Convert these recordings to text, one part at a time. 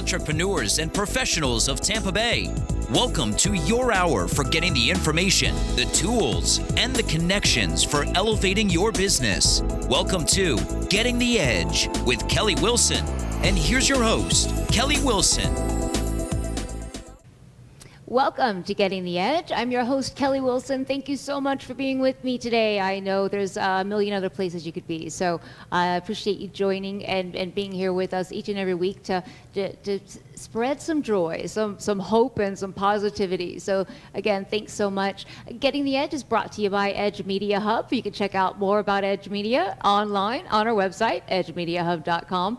entrepreneurs and professionals of Tampa Bay. Welcome to your hour for getting the information, the tools, and the connections for elevating your business. Welcome to Getting the Edge with Kelly Wilson. And here's your host, Kelly Wilson. Welcome to Getting the Edge. I'm your host, Kelly Wilson. Thank you so much for being with me today. I know there's a million other places you could be, so I appreciate you joining and being here with us each and every week to spread some joy, some hope, and some positivity. So again, thanks so much. Getting the Edge is brought to you by Edge Media Hub. You can check out more about Edge Media online on our website, edgemediahub.com.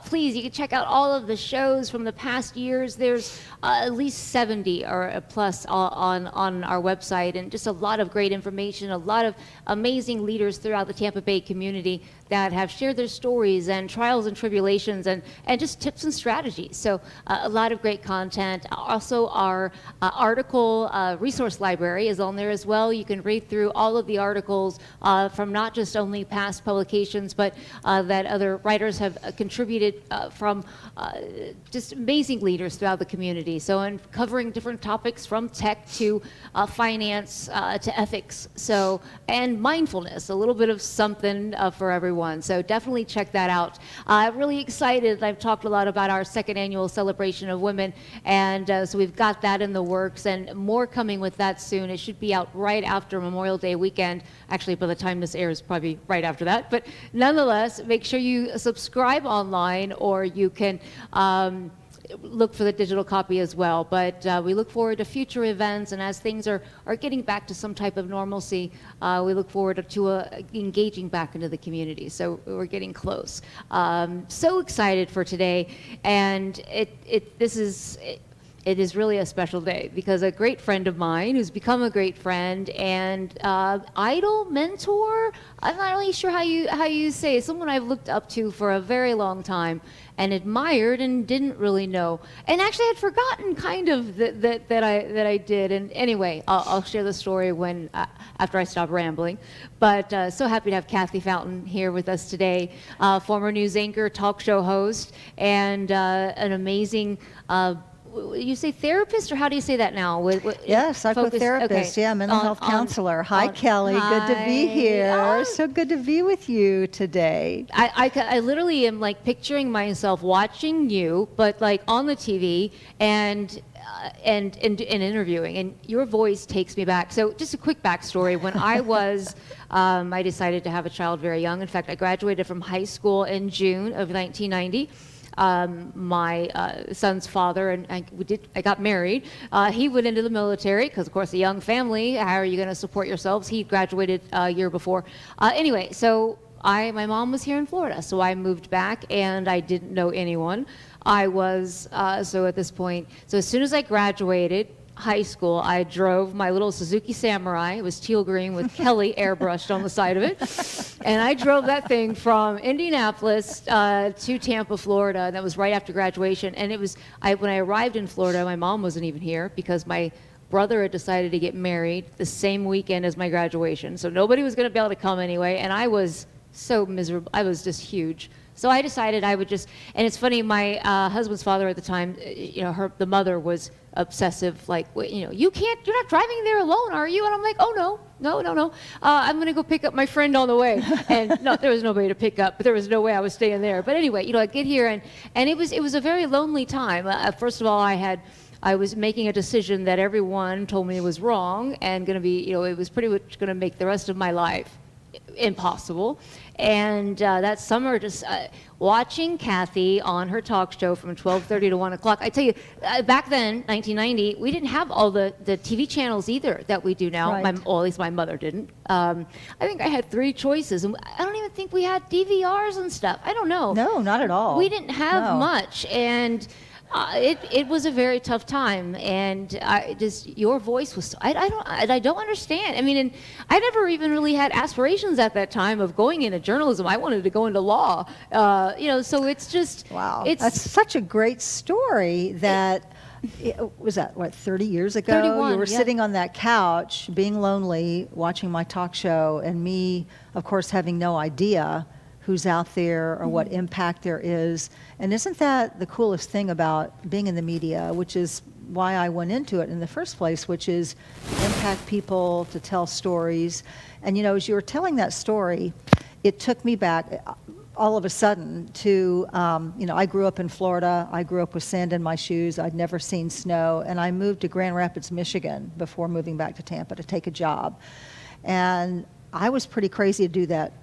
Please, you can check out all of the shows from the past years. There's at least 70 or plus on our website, and just a lot of great information, a lot of amazing leaders throughout the Tampa Bay community that have shared their stories and trials and tribulations and just tips and strategies. So a lot of great content. Also, our article resource library is on there as well. You can read through all of the articles from not just only past publications, but that other writers have contributed from just amazing leaders throughout the community. So, and covering different topics from tech to finance to ethics, so, and mindfulness, a little bit of something for everyone. So definitely check that out. I'm really excited. I've talked a lot about our second annual celebration of women, and so we've got that in the works, and more coming with that soon. It should be out right after Memorial Day weekend. Actually, by the time this airs, probably right after that. But nonetheless, make sure you subscribe online, or you can look for the digital copy as well. But we look forward to future events, and as things are getting back to some type of normalcy, we look forward to engaging back into the community. So we're getting close. So excited for today, and it is really a special day because a great friend of mine who's become a great friend and idol mentor, I'm not really sure how you say it, someone I've looked up to for a very long time and admired and didn't really know, and actually had forgotten kind of that I did. And anyway, I'll share the story when after I stop rambling. But so happy to have Kathy Fountain here with us today, former news anchor, talk show host, and an amazing you say therapist, or how do you say that now? Yes, psychotherapist. Okay. Yeah, mental health counselor. Hi, Kelly. Good to be here. So good to be with you today. I literally am like picturing myself watching you, but like on the TV and interviewing, and your voice takes me back. So just a quick backstory. When I was, I decided to have a child very young. In fact, I graduated from high school in June of 1990. My son's father and I got married. He went into the military because, of course, a young family, how are you going to support yourselves? He graduated a year before. Anyway, so my mom was here in Florida, so I moved back, and I didn't know anyone. I was, so at this point, so as soon as I graduated high school, I drove my little Suzuki Samurai. It was teal green with Kelly airbrushed on the side of it. And I drove that thing from Indianapolis to Tampa, Florida. And that was right after graduation. And it was, when I arrived in Florida, my mom wasn't even here because my brother had decided to get married the same weekend as my graduation. So nobody was going to be able to come anyway. And I was so miserable. I was just huge. So I decided I would just, and it's funny, my husband's father at the time, the mother was obsessive, like, you're not driving there alone, are you? And I'm like, oh, no. I'm going to go pick up my friend on the way. And no, there was nobody to pick up, but there was no way I was staying there. But anyway, I get here, and it was a very lonely time. First of all, I was making a decision that everyone told me was wrong and going to be, it was pretty much going to make the rest of my life impossible. And that summer, just watching Kathy on her talk show from 12:30 to 1 o'clock. I tell you, back then, 1990, we didn't have all the TV channels either that we do now. Right. At least my mother didn't. I think I had 3 choices, and I don't even think we had DVRs and stuff. I don't know. No, not at all. We didn't have much, and it was a very tough time, and your voice was. I don't understand. I mean, and I never even really had aspirations at that time of going into journalism. I wanted to go into law. So it's just wow. That's such a great story. That was that 30 years ago? 31, you were sitting on that couch, being lonely, watching my talk show, and me, of course, having no idea who's out there or what impact there is. And isn't that the coolest thing about being in the media, which is why I went into it in the first place, which is impact people, to tell stories. And, as you were telling that story, it took me back all of a sudden to, I grew up in Florida. I grew up with sand in my shoes. I'd never seen snow. And I moved to Grand Rapids, Michigan before moving back to Tampa to take a job. And I was pretty crazy to do that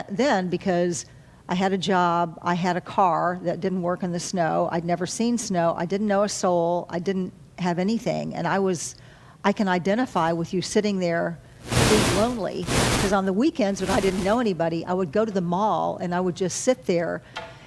then because I had a job, I had a car that didn't work in the snow. I'd never seen snow. I didn't know a soul. I didn't have anything. And I can identify with you sitting there being lonely, because on the weekends when I didn't know anybody, I would go to the mall and I would just sit there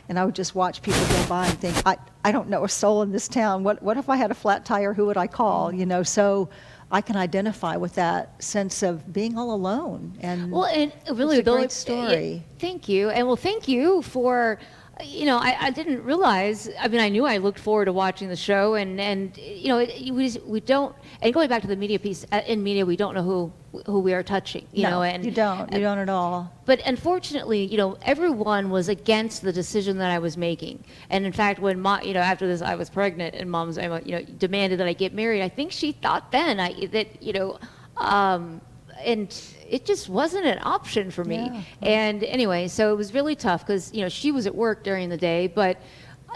and I would just watch people go by and think, I don't know a soul in this town. What if I had a flat tire? Who would I call? So I can identify with that sense of being all alone. And really, it's a great story. Thank you. And thank you for, I didn't realize, I knew I looked forward to watching the show and we don't, and going back to the media piece, in media, we don't know who we are touching, No, and you don't at all. But unfortunately, everyone was against the decision that I was making. And in fact, when after this, I was pregnant and Mom's, demanded that I get married. I think she thought then and it just wasn't an option for me. Yeah. And anyway, so it was really tough because, she was at work during the day, but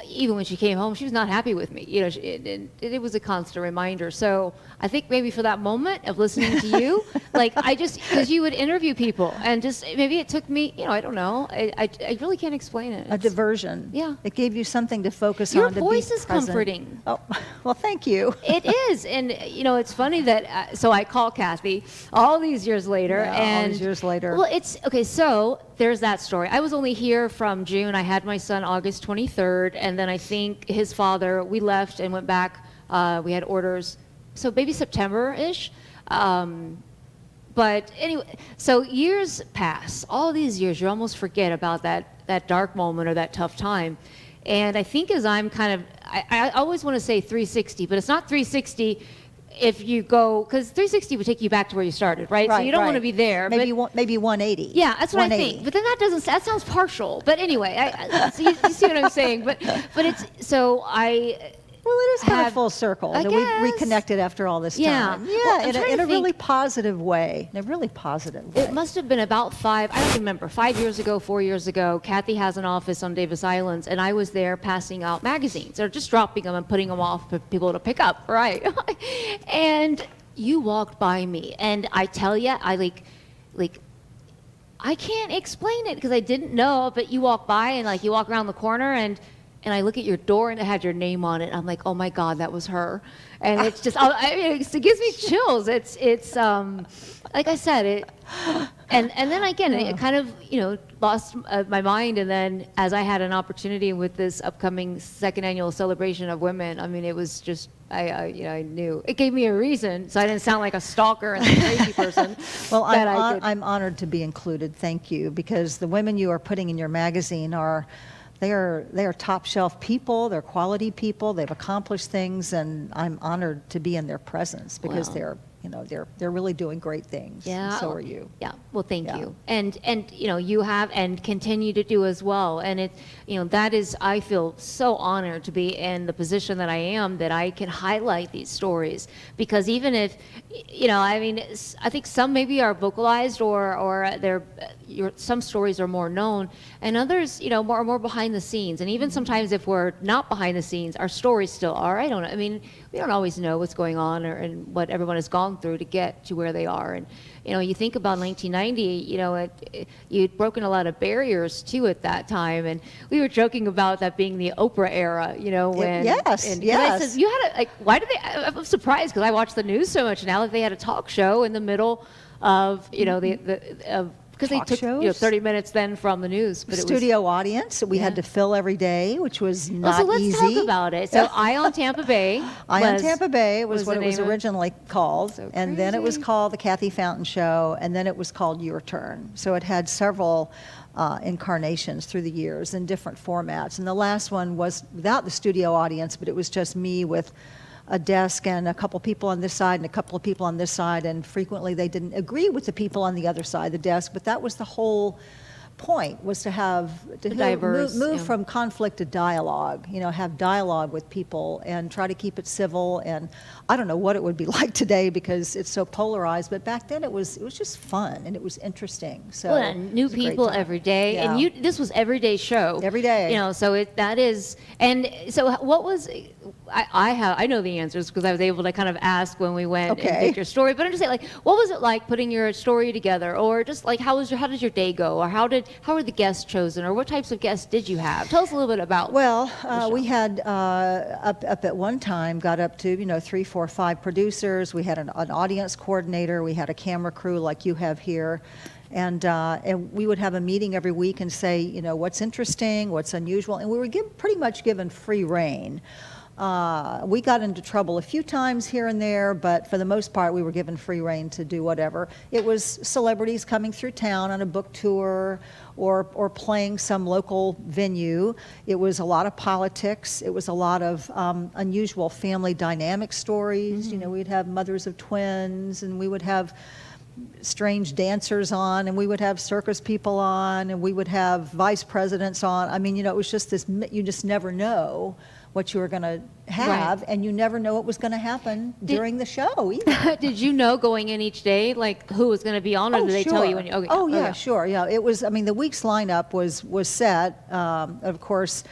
even when she came home, she was not happy with me. It was a constant reminder. So I think maybe for that moment of listening to you, because you would interview people and just maybe it took me, I don't know. I really can't explain it. A diversion. Yeah. It gave you something to focus Your on. Your voice is present. comforting. Oh, well, thank you. It is. And, it's funny that, so I call Kathy all these years later. Yeah, all these years later. Well, okay, so there's that story. I was only here from June. I had my son August 23rd. And then I think his father, we left and went back. We had orders, so maybe September-ish. But anyway, so years pass. All these years, you almost forget about that dark moment or that tough time. And I think as I'm I always want to say 360, but it's not 360 if you go, because 360 would take you back to where you started, right? So you don't want to be there. Maybe 180. Yeah, that's what I think. But then that sounds partial. But anyway, so you see what I'm saying. But it's, so I... Well, it is kind of full circle. I that guess. We've reconnected after all this time. Yeah. Well, in a really positive way. In a really positive way. It must have been about 5 years ago, 4 years ago. Kathy has an office on Davis Islands, and I was there passing out magazines, or just dropping them and putting them off for people to pick up, right? And you walked by me, and I tell you, I can't explain it because I didn't know, but you walk by and you walk around the corner and I look at your door and it had your name on it. I'm like, oh my God, that was her. And it's just, it gives me chills. It's like I said, and then again, it kind of, lost my mind. And then as I had an opportunity with this upcoming second annual celebration of women, it was just, I knew. It gave me a reason, so I didn't sound like a stalker and a crazy person. Well, I'm honored to be included. Thank you, because the women you are putting in your magazine they are top shelf people. They're quality people. They've accomplished things, and I'm honored to be in their presence because they're really doing great things. Yeah. And so are you. Yeah. Well, thank you. And you have and continue to do as well. And it that is, I feel so honored to be in the position that I am, that I can highlight these stories, because even if I think some maybe are vocalized or some stories are more known, and others are more behind the scenes. And even sometimes if we're not behind the scenes, our stories still are. I don't know. We don't always know what's going on and what everyone has gone through to get to where they are. And you think about 1990, you'd broken a lot of barriers too at that time, and we were joking about that being the Oprah era, when yes. I said, you had why did they? I'm surprised because I watch the news so much now that they had a talk show in the middle of because they took 30 minutes then from the news. But studio audience that we had to fill every day, which was not so let's easy. Talk about it. So Eye on Tampa Bay. Eye on Tampa Bay was what it was originally called, and then it was called the Kathy Fountain Show, and then it was called Your Turn. So it had several incarnations through the years in different formats, and the last one was without the studio audience, but it was just me with a desk and a couple people on this side and a couple of people on this side, and frequently they didn't agree with the people on the other side of the desk, but that was the whole point, was to diverse, move yeah. from conflict to dialogue, have dialogue with people and try to keep it civil. And I don't know what it would be like today because it's so polarized, but back then it was just fun and it was interesting. So well, and new it was a great people time. every day, Yeah. and this was everyday show. Every day. So that is, and so what was, I know the answers because I was able to kind of ask when we went and did your story, but I'm just saying, like, what was it like putting your story together, or just like how did your day go, or how were the guests chosen, or what types of guests did you have? Tell us a little bit about. Well, we had up at one time got up to 3, 4, 5 producers. We had an audience coordinator. We had a camera crew like you have here. And we would have a meeting every week and say, what's interesting, what's unusual, and we were pretty much given free rein. We got into trouble a few times here and there, but for the most part, we were given free rein to do whatever. It was celebrities coming through town on a book tour or playing some local venue. It was a lot of politics. It was a lot of unusual family dynamic stories. Mm-hmm. We'd have mothers of twins, and we would have strange dancers on, and we would have circus people on, and we would have vice presidents on. I mean, it was just this, you just never know what you were going to have, Right. and you never know what was going to happen during the show either. Did you know going in each day, like, who was going to be on, or did they tell you when you? Okay. Oh, yeah, sure. Yeah, it was. I mean, the week's lineup was set. Of course,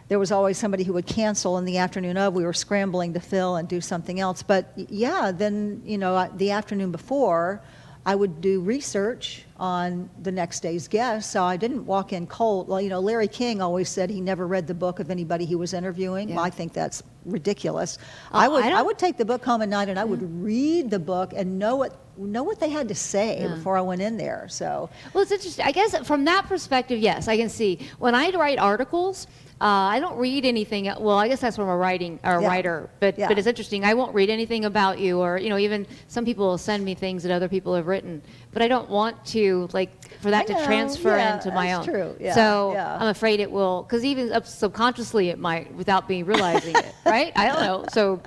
there was always somebody who would cancel in the afternoon of. We were scrambling to fill and do something else. But yeah, then the afternoon before, I would do research on the next day's guest, so I didn't walk in cold. Well, Larry King always said he never read the book of anybody he was interviewing. Yeah. Well, I think that's ridiculous. I I would take the book home at night and I would read the book and know what they had to say before I went in there. So, well, it's interesting. I guess from that perspective, yes, I can see. When I write articles, I don't read anything. Well, I guess that's from a writer. But it's interesting. I won't read anything about you, or even some people will send me things that other people have written. But I don't want to for that to transfer into my own. True. Yeah. So I'm afraid it will, because even subconsciously it might, without me realizing it. Right? I don't know. So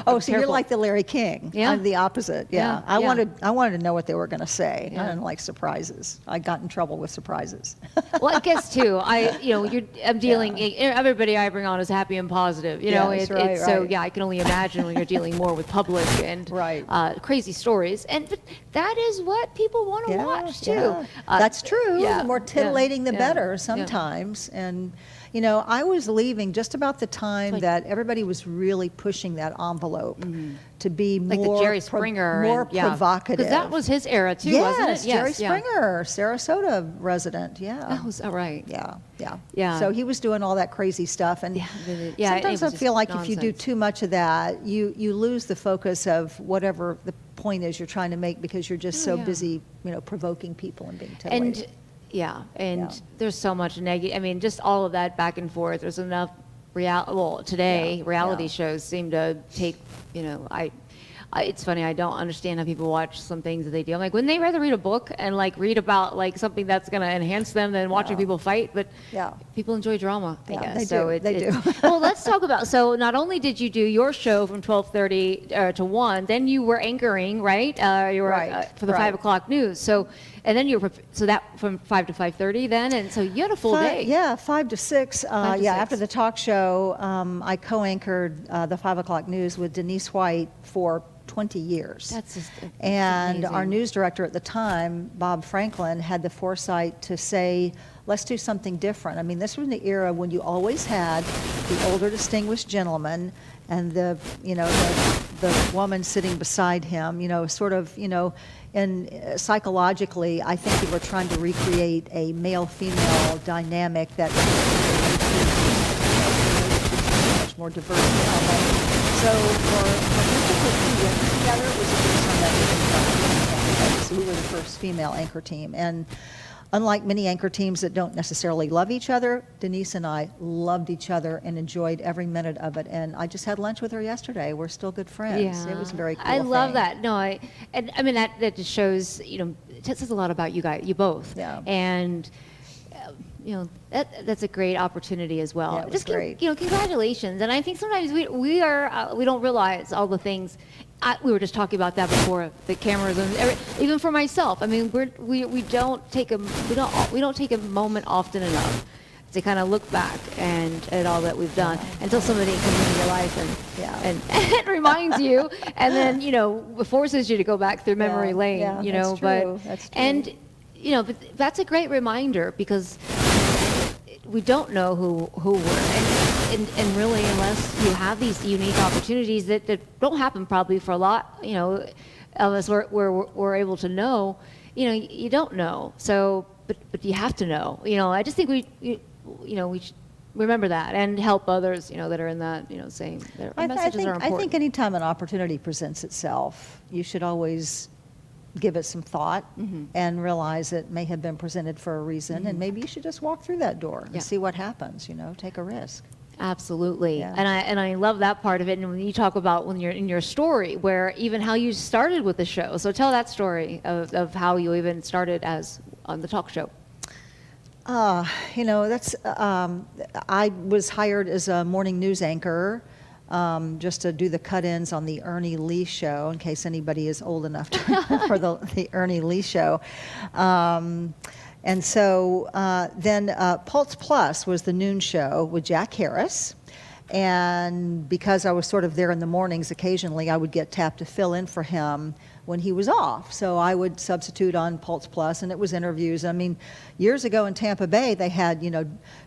Oh, so you're like the Larry King. Yeah. I'm the opposite. Yeah. I wanted to know what they were going to say. Yeah. I didn't like surprises. I got in trouble with surprises. Well, I guess too. I'm dealing. Everybody I bring on is happy and positive. Yes, right, So right. yeah, I can only imagine when you're dealing more with public and Right. Crazy stories. But that is what people want to watch too. Yeah. That's true. yeah, The more titillating, the yeah, better yeah. sometimes. And, I was leaving just about the time that everybody was really pushing that envelope to be Like more the Jerry Springer, more provocative. Because that was his era too, yes, wasn't it? Jerry Springer, Sarasota resident. Yeah. That was all right. Yeah. So he was doing all that crazy stuff, and sometimes I feel like if you do too much of that, you lose the focus of whatever the point is you're trying to make, because you're just so busy, provoking people and being titillated. And there's so much negative. I mean, just all of that back and forth. There's enough reality shows seem to take. It's funny. I don't understand how people watch some things that they do. I'm like, wouldn't they rather read a book and read about something that's going to enhance them than watching people fight? But people enjoy drama, I guess. They do. Well, let's talk about. So not only did you do your show from 12:30 to 1, then you were anchoring, right? You were for the 5 o'clock news. So. And then that from 5 to 5:30 then, and so you had a full day. Yeah, 5 to 6. 5 to 6. After the talk show, I co-anchored the 5 o'clock news with Denise White for 20 years. That's just and amazing. Our news director at the time, Bob Franklin, had the foresight to say, let's do something different. I mean, this was the era when you always had the older distinguished gentleman and the woman sitting beside him, and psychologically, I think we were trying to recreate a male-female dynamic that was much more diverse. So for people to put two women together, it was the first time that was done. So we were the first female anchor team. And unlike many anchor teams that don't necessarily love each other, Denise and I loved each other and enjoyed every minute of it. And I just had lunch with her yesterday. We're still good friends. It was a very cool I love thing. that. No, I mean that just shows, it says a lot about you guys, you both. Yeah. And that's a great opportunity as well. Yeah, it was great. Congratulations. And I think sometimes we don't realize all the things. we were just talking about that before the cameras, and even for myself. I mean, we don't take a moment often enough to kind of look back at all that we've done until somebody comes into your life and it reminds you, and then forces you to go back through memory lane. That's true. That's true. And but that's a great reminder, because we don't know who we're, and really, unless you have these unique opportunities that don't happen probably for a lot, of us we're able to know, you don't know. So, but you have to know. I just think we should remember that and help others, that are in that, same. Their messages are important. I think anytime an opportunity presents itself, you should always give it some thought and realize it may have been presented for a reason, and maybe you should just walk through that door and see what happens. Take a risk. Absolutely. Yeah. And I love that part of it. And when you talk about when you're in your story, where even how you started with the show. So tell that story of how you even started on the talk show. That's I was hired as a morning news anchor, just to do the cut-ins on the Ernie Lee show, in case anybody is old enough to remember the Ernie Lee show. And so then Pulse Plus was the noon show with Jack Harris. And because I was sort of there in the mornings, occasionally I would get tapped to fill in for him when he was off. So I would substitute on Pulse Plus, and it was interviews. I mean, years ago in Tampa Bay, they had,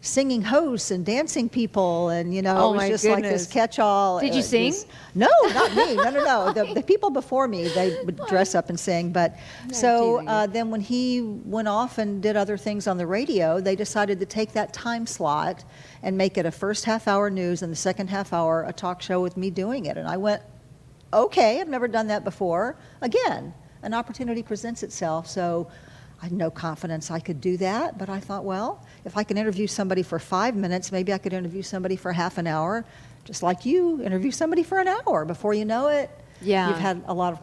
singing hosts and dancing people, and, it was just like this catch-all. Did you sing? No, not me. No. The people before me, they would dress up and sing. But then when he went off and did other things on the radio, they decided to take that time slot and make it a first half-hour news and the second half-hour a talk show with me doing it. And I went, okay, I've never done that before. Again, an opportunity presents itself, so I had no confidence I could do that, but I thought, well, if I can interview somebody for 5 minutes, maybe I could interview somebody for half an hour, just like you interview somebody for an hour. Before you know it, you've had a lot of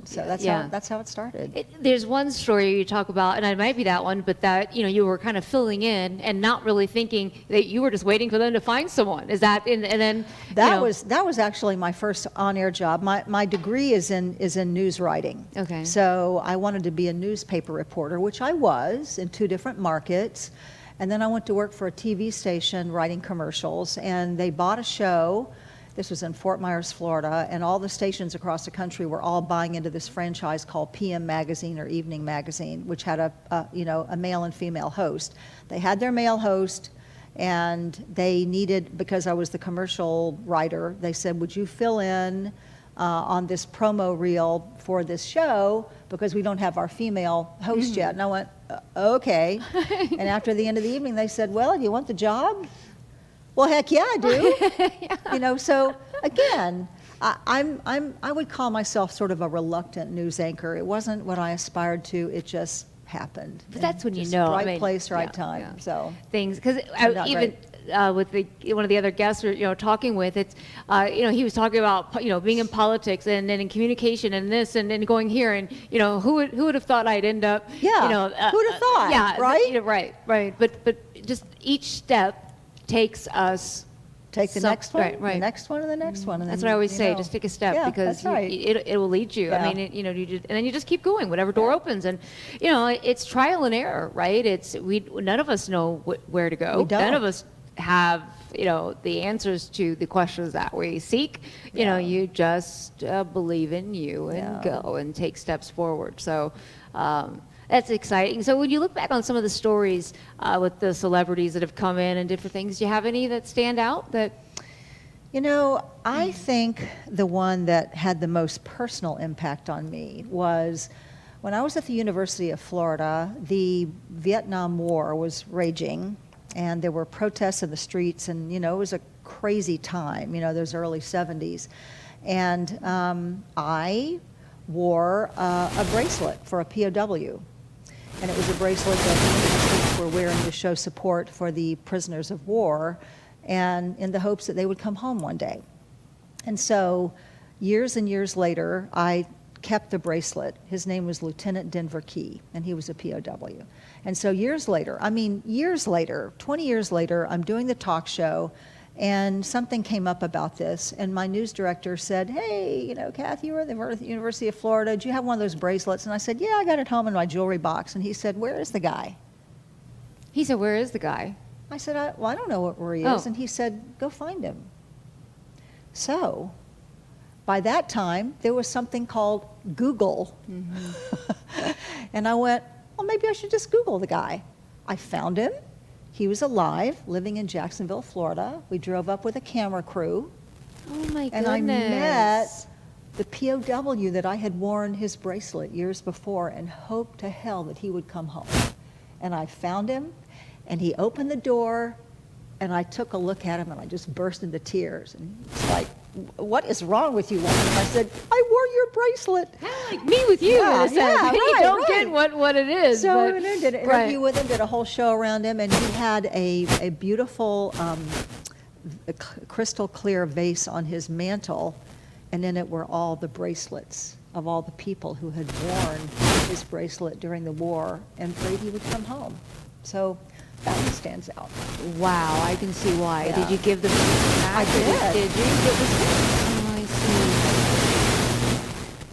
So that's how it started. There's one story you talk about, and it might be that one, but that you were kind of filling in and not really thinking that you were just waiting for them to find someone. Is that and then that was actually my first on-air job. My degree is in news writing. Okay. So I wanted to be a newspaper reporter, which I was in 2 different markets. And then I went to work for a TV station writing commercials, and they bought a show. This was in Fort Myers, Florida, and all the stations across the country were all buying into this franchise called PM Magazine or Evening Magazine, which had a male and female host. They had their male host, and they needed, because I was the commercial writer, they said, would you fill in on this promo reel for this show, because we don't have our female host yet. And I went, okay. And after the end of the evening, they said, well, do you want the job? Well, heck yeah, I do. So again, I would call myself sort of a reluctant news anchor. It wasn't what I aspired to. It just happened. But that's when right place, right time. Yeah. So things, because even with one of the other guests we're talking with, it's he was talking about being in politics and then in communication and this and then going here, and who would have thought I'd end up who'd have thought, right? Right. But just each step takes us the next one, right. The next one, and the next one. And that's then, what I always say. Just take a step, because that's right. it will lead you. Yeah. I mean, and then you just keep going, whatever door opens, and it's trial and error, right? None of us know where to go. We don't. None of us have the answers to the questions that we seek. You just believe in you and go and take steps forward. So. That's exciting. So when you look back on some of the stories with the celebrities that have come in and different things, do you have any that stand out? I think the one that had the most personal impact on me was when I was at the University of Florida. The Vietnam War was raging, and there were protests in the streets, and it was a crazy time, those early 70s. And I wore a bracelet for a POW. And it was a bracelet that the United States were wearing to show support for the prisoners of war, and in the hopes that they would come home one day. And so years and years later, I kept the bracelet. His name was Lieutenant Denver Key, and he was a POW. And so years later, 20 years later, I'm doing the talk show, And something came up about this, and my news director said, hey, you know, Kathy, you were at the University of Florida. Do you have one of those bracelets? And I said, yeah, I got it home in my jewelry box. And he said, where is the guy? He said, where is the guy? I said, well, I don't know where he is. Oh. And he said, go find him. So by that time, there was something called Google. And I went, well, maybe I should just Google the guy. I found him. He was alive, living in Jacksonville, Florida. We drove up with a camera crew. Oh my goodness. And I met the POW that I had worn his bracelet years before and hoped to hell that he would come home. And I found him, and he opened the door, and I took a look at him, and I just burst into tears. And he's like, what is wrong with you, woman? And I said, I wore your bracelet. Like me with you, Yeah, in a sense. yeah, You right, don't right. get what it is. So but, I did an interview with him, did a whole show around him, and he had a beautiful crystal clear vase on his mantle, and in it were all the bracelets of all the people who had worn his bracelet during the war and prayed he would come home. So that one stands out. Wow, I can see why. Yeah. Did you give them back? I did. Did you? It was, oh, I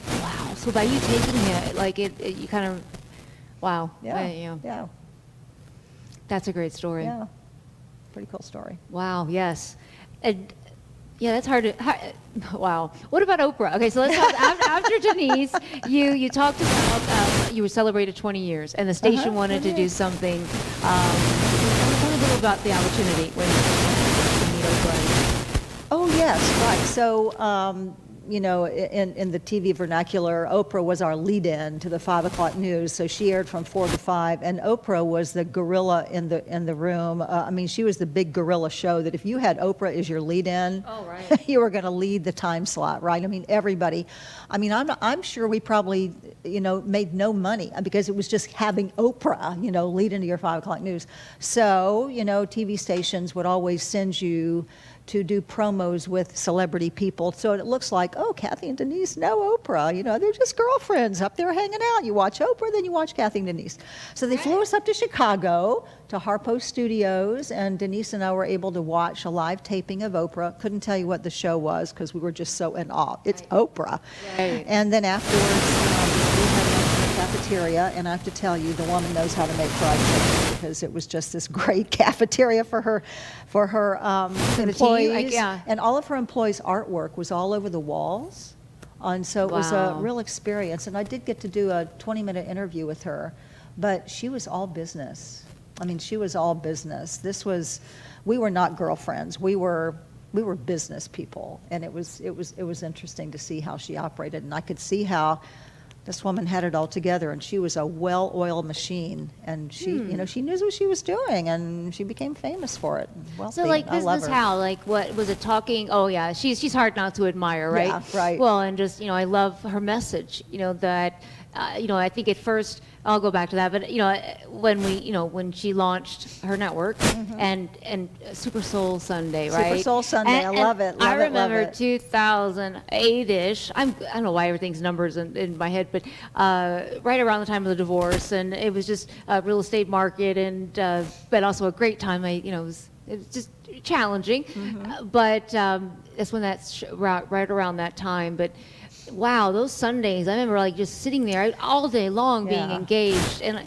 see. Wow. So by you taking it, like you kind of, wow. Yeah, yeah, That's a great story. yeah. Pretty cool story. Wow. Yes. And yeah, that's hard to. Wow. What about Oprah? Okay, so let's talk. After Denise, you talked about you were celebrated 20 years, and the station wanted to do something. Tell me a little about the opportunity when you meet Oprah. Oh, yes, right. So, you know, in the TV vernacular, Oprah was our lead-in to the 5 o'clock news. So she aired from 4 to 5, and Oprah was the gorilla in the room. I mean, she was the big gorilla show that if you had Oprah as your lead-in, Oh, right. you were going to lead the time slot, right? I mean, everybody. I mean, I'm sure we probably, you know, made no money because it was just having Oprah, you know, lead into your 5 o'clock news. So, you know, TV stations would always send you to do promos with celebrity people. So it looks like, oh, Kathy and Denise know Oprah. You know, they're just girlfriends up there hanging out. You watch Oprah, then you watch Kathy and Denise. So they flew us up to Chicago, to Harpo Studios, and Denise and I were able to watch a live taping of Oprah. Couldn't tell you what the show was because we were just so in awe. It's Oprah. Right. And then afterwards, we had lunch in the cafeteria, and I have to tell you, the woman knows how to make fried chicken because it was just this great cafeteria for her employees. Yeah. And all of her employees' artwork was all over the walls. And so it was a Wow. real experience. And I did get to do a 20-minute interview with her, but she was all business. I mean, she was all business. We were not girlfriends. We were business people. And it was interesting to see how she operated. And I could see how this woman had it all together, and she was a well-oiled machine, and she, you know, she knew what she was doing, and she became famous for it. Wealthy. So like I love business her. how? Like what was it talking? Oh yeah, she's hard not to admire, right? Yeah, right. Well, and just, you know, I love her message, you know, that you know, I think at first I'll go back to that, but you know, when she launched her network and Super Soul Sunday, right? Super Soul Sunday, I love it. I Love it, remember love it. 2008-ish. I don't know why everything's numbers in my head, but right around the time of the divorce, and it was just a real estate market, and but also a great time. It was just challenging, but that's when that's right around that time. But wow, those Sundays, I remember like just sitting there all day long being Yeah. engaged, and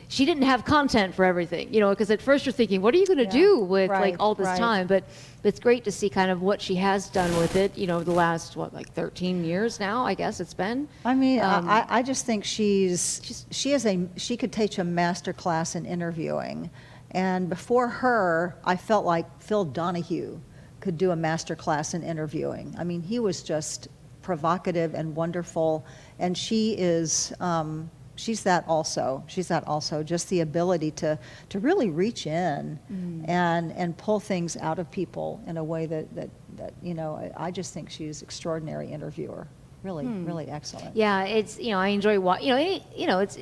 she didn't have content for everything, you know, because at first you're thinking, what are you going to do with like all this time? But it's great to see kind of what she has done with it, you know, the last, like 13 years now, I guess it's been. I mean, I just think she could teach a master class in interviewing. And before her, I felt like Phil Donahue could do a master class in interviewing. I mean, he was just provocative and wonderful, and she is, she's that also. She's that also, just the ability to really reach in and pull things out of people in a way that you know, I just think she's an extraordinary interviewer. Really, really excellent. Yeah, it's, you know, I enjoy it's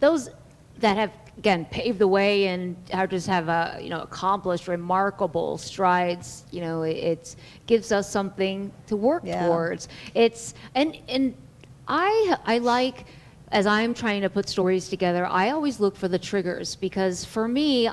those that have, again, paved the way and have accomplished remarkable strides. You know, it gives us something to work towards. It's and I like, as I'm trying to put stories together, I always look for the triggers, because for me,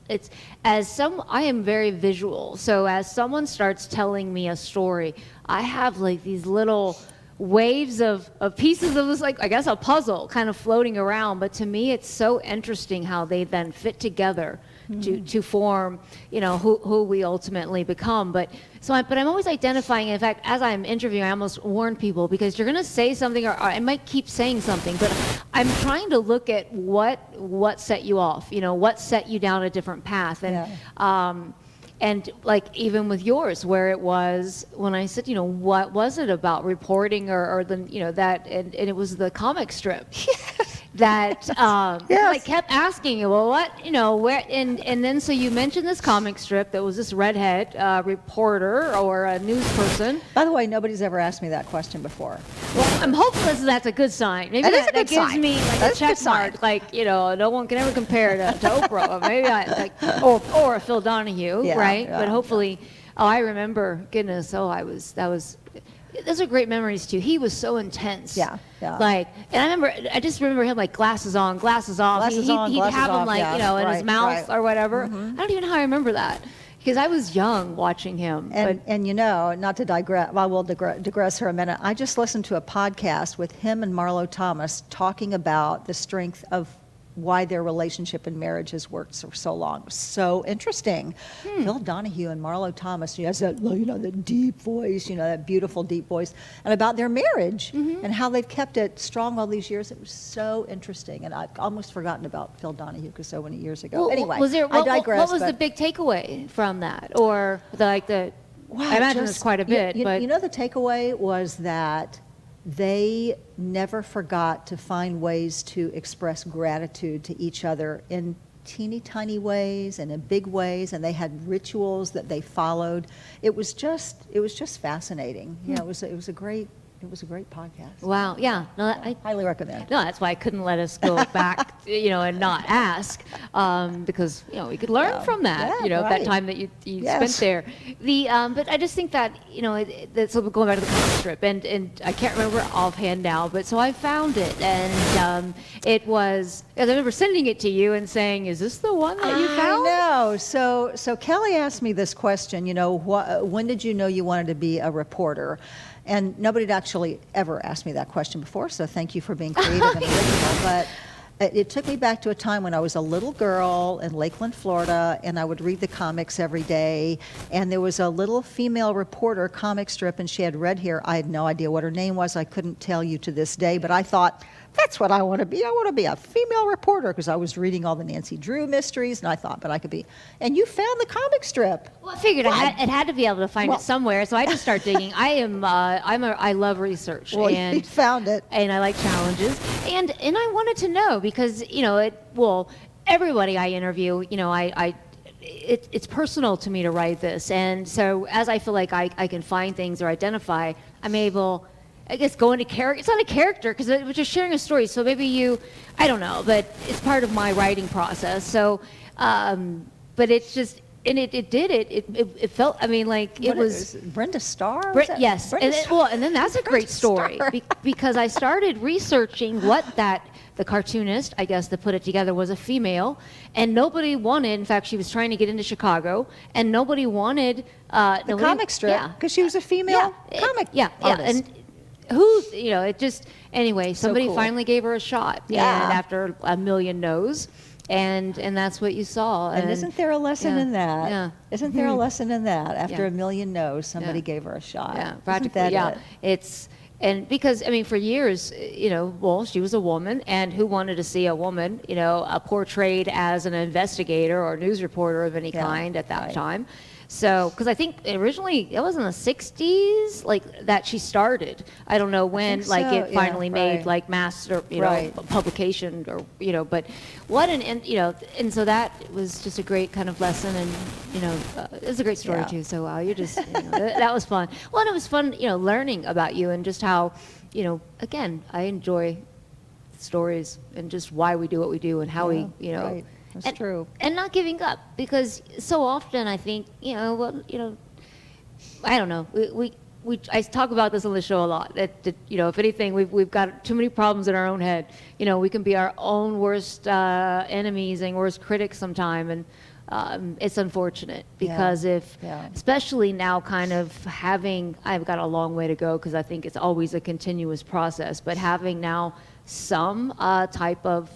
I am very visual. So as someone starts telling me a story, I have like these little waves of pieces of this, like, I guess, a puzzle kind of floating around. But to me, it's so interesting how they then fit together to form, who we ultimately become. But I'm always identifying. In fact, as I'm interviewing, I almost warn people, because you're going to say something, or I might keep saying something, but I'm trying to look at what set you off, what set you down a different path. And and like even with yours, where it was when I said, what was it about reporting or the, that, and it was the comic strip. That I kept asking you, well, what, where, and then so you mentioned this comic strip that was this redhead reporter or a news person. By the way, nobody's ever asked me that question before. Well, I'm hopeful that's a good sign. Maybe that gives sign. Me like a check mark, like, no one can ever compare to Oprah, or maybe or Phil Donahue, right? Yeah, but hopefully, I remember, goodness, those are great memories too. He was so intense. Yeah. Like, and I just remember him like glasses on, glasses off. He'd have them like, in his mouth or whatever. Mm-hmm. I don't even know how I remember that, because I was young watching him. And not to digress, well, we'll digress for a minute. I just listened to a podcast with him and Marlo Thomas talking about the strength of why their relationship and marriage has worked for so long. It was so interesting. Phil Donahue and Marlo Thomas, he has that, the deep voice, that beautiful deep voice, and about their marriage and how they've kept it strong all these years. It was so interesting, and I've almost forgotten about Phil Donahue because so many years ago. Well, anyway, I digress. What was the big takeaway from that, or I imagine it's quite a bit. But the takeaway was that they never forgot to find ways to express gratitude to each other in teeny tiny ways and in big ways, and they had rituals that they followed. It was just fascinating. It was a great podcast. Wow. Yeah. No, I highly recommend. No, that's why I couldn't let us go back, and not ask, because we could learn from that. Right. That time that you spent there. But I just think that so going back to the comic strip, and I can't remember offhand now, but so I found it, and it was. I remember sending it to you and saying, "Is this the one that you found?" I know. So Kelly asked me this question. When did you know you wanted to be a reporter? And nobody had actually ever asked me that question before, so thank you for being creative and original. But it took me back to a time when I was a little girl in Lakeland, Florida, and I would read the comics every day. And there was a little female reporter comic strip, and she had red hair. I had no idea what her name was. I couldn't tell you to this day, but I thought, that's what I want to be. I want to be a female reporter, because I was reading all the Nancy Drew mysteries, and I thought, but I could be. And you found the comic strip. Well, I figured it had to be able to find it somewhere, so I just started digging. I love research. Well, you found it. And I like challenges. And I wanted to know, because, everybody I interview, it's personal to me to write this. And so as I feel like I can find things or identify, I'm able, I guess, go into character. It's not a character, because we're just sharing a story. So maybe I don't know, but it's part of my writing process. So, but it's just, and it felt, it was Brenda Starr? Yes. And then that's a great story, because I started researching what the cartoonist, I guess, that put it together was a female, and nobody wanted, in fact, she was trying to get into Chicago, and nobody wanted the comic strip, because she was a female comic artist. And anyway, somebody finally gave her a shot, and after a million no's, and that's what you saw. And isn't there a lesson in that? Yeah. Isn't there a lesson in that? After a million no's, somebody gave her a shot. Yeah, practically. And because, for years, she was a woman, and who wanted to see a woman, portrayed as an investigator or news reporter of any kind at that time? So, because I think originally it was in the 60s, that she started. I don't know when, it finally made mass or publication or but what and so that was just a great kind of lesson, and it's a great story too. So you're just that was fun. Well, and it was fun learning about you and just how again, I enjoy stories and just why we do what we do and how we Right. That's true. And not giving up, because so often I think, I don't know. I talk about this on the show a lot. That if anything, we've got too many problems in our own head. We can be our own worst enemies and worst critics sometime. And it's unfortunate because especially now kind of I've got a long way to go because I think it's always a continuous process, but having now some type of,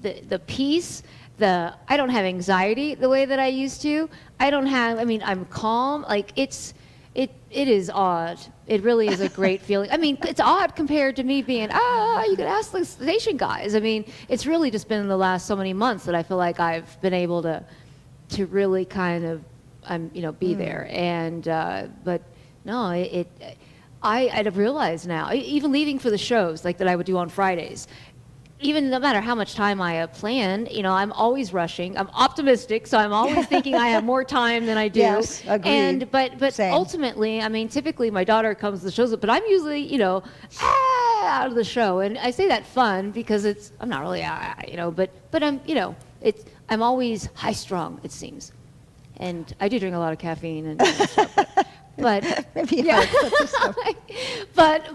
the peace, I don't have anxiety the way that I used to. I'm calm. Like it is odd. It really is a great feeling. I mean, it's odd compared to me being, you could ask the station guys. I mean, it's really just been in the last so many months that I feel like I've been able to really kind of, be there. And, but no, I'd realized now, even leaving for the shows like that I would do on Fridays, even no matter how much time I have planned, I'm always rushing. I'm optimistic, so I'm always thinking I have more time than I do. Yes, agreed. But Same. ultimately, I mean, typically my daughter comes to the shows, but I'm usually, out of the show. And I say that fun because I'm not really, but I'm, I'm always high strong, it seems. And I do drink a lot of caffeine and stuff, but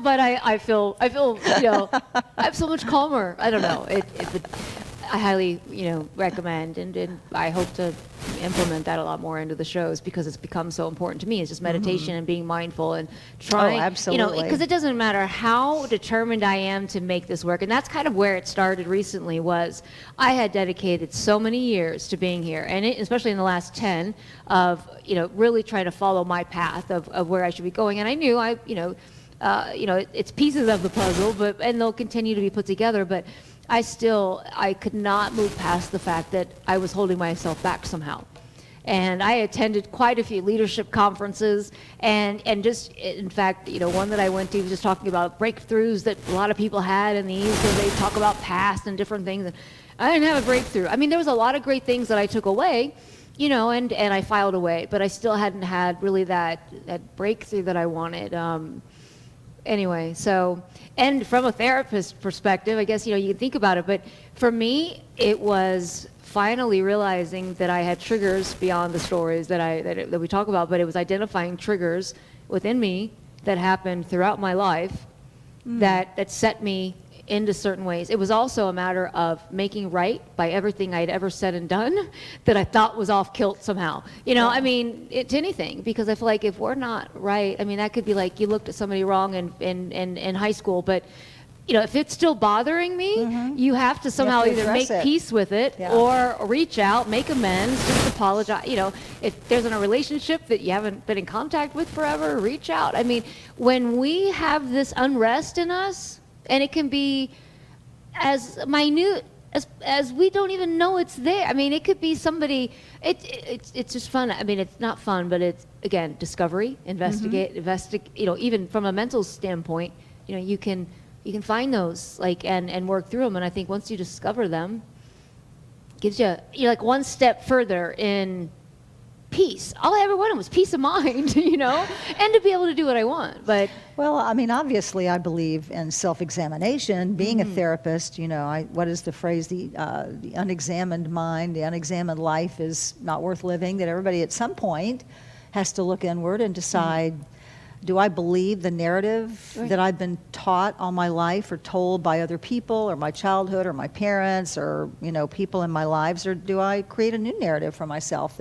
but I feel I'm so much calmer. I don't know. I highly recommend and I hope to implement that a lot more into the shows because it's become so important to me. It's just meditation and being mindful and trying. Oh, absolutely. Because it doesn't matter how determined I am to make this work, and that's kind of where it started recently. Was I had dedicated so many years to being here, and especially in the last 10 of really trying to follow my path of where I should be going, and I knew it's pieces of the puzzle, and they'll continue to be put together, but I could not move past the fact that I was holding myself back somehow. And I attended quite a few leadership conferences and just, in fact, one that I went to was just talking about breakthroughs that a lot of people had in these, so they talk about past and different things. And I didn't have a breakthrough. I mean, there was a lot of great things that I took away, and I filed away, but I still hadn't had really that breakthrough that I wanted. Anyway, so, and from a therapist perspective, I guess, you can think about it, but for me, it was finally realizing that I had triggers beyond the stories that we talk about, but it was identifying triggers within me that happened throughout my life that set me into certain ways. It was also a matter of making right by everything I'd ever said and done that I thought was off kilt somehow. I mean, to anything, because I feel like if we're not right, I mean, that could be like you looked at somebody wrong in high school, but if it's still bothering me, you have to somehow either make peace with it or reach out, make amends, just apologize. If there's a relationship that you haven't been in contact with forever, reach out. I mean, when we have this unrest in us, and it can be as minute as we don't even know it's there. I mean, it could be somebody. It's just fun. I mean, it's not fun, but it's again discovery, investigate. Even from a mental standpoint, you can find those and work through them. And I think once you discover them, gives you like one step further in peace. All I ever wanted was peace of mind, and to be able to do what I want. But well, I mean, obviously, I believe in self-examination. Being a therapist, what is the phrase? The unexamined mind, the unexamined life is not worth living. That everybody at some point has to look inward and decide, do I believe the narrative that I've been taught all my life or told by other people or my childhood or my parents or, people in my lives, or do I create a new narrative for myself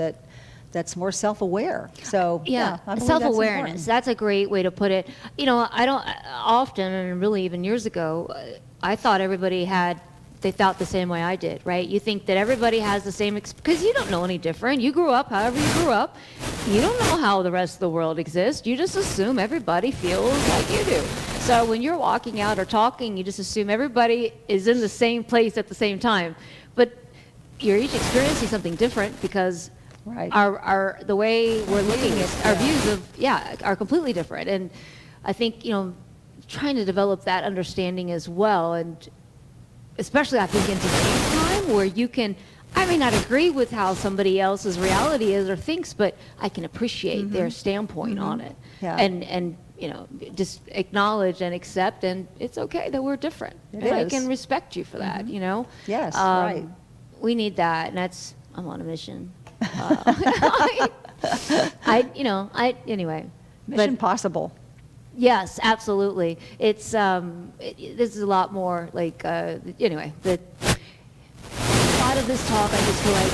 that's more self-aware? So I believe self-awareness. That's a great way to put it. I don't often, and really even years ago, I thought they thought the same way I did, right? You think that everybody has the same, because you don't know any different. You grew up however you grew up. You don't know how the rest of the world exists. You just assume everybody feels like you do. So when you're walking out or talking, you just assume everybody is in the same place at the same time. But you're each experiencing something different because our the way we're looking at our views are completely different. And I think, trying to develop that understanding as well, and especially I think in today's time where I may not agree with how somebody else's reality is or thinks, but I can appreciate their standpoint on it. Yeah. And just acknowledge and accept, and it's okay that we're different. I can respect you for that, Yes, right. We need that, and I'm on a mission. Anyway. Mission possible. Yes, absolutely. It's this is a lot more like anyway. A lot lot of this talk, I just feel like,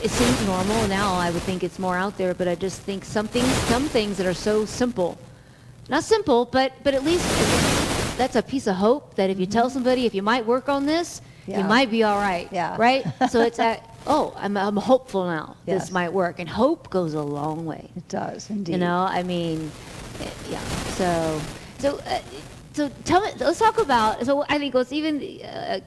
it seems normal now. I would think it's more out there, but I just think some things that are so simple, not simple, but at least that's a piece of hope that if you tell somebody, if you might work on this, you might be all right. Yeah. Right? So it's I'm hopeful now. Yes. This might work. And hope goes a long way. It does, indeed. You know, I mean, yeah. So tell me, let's talk about, so I think what's even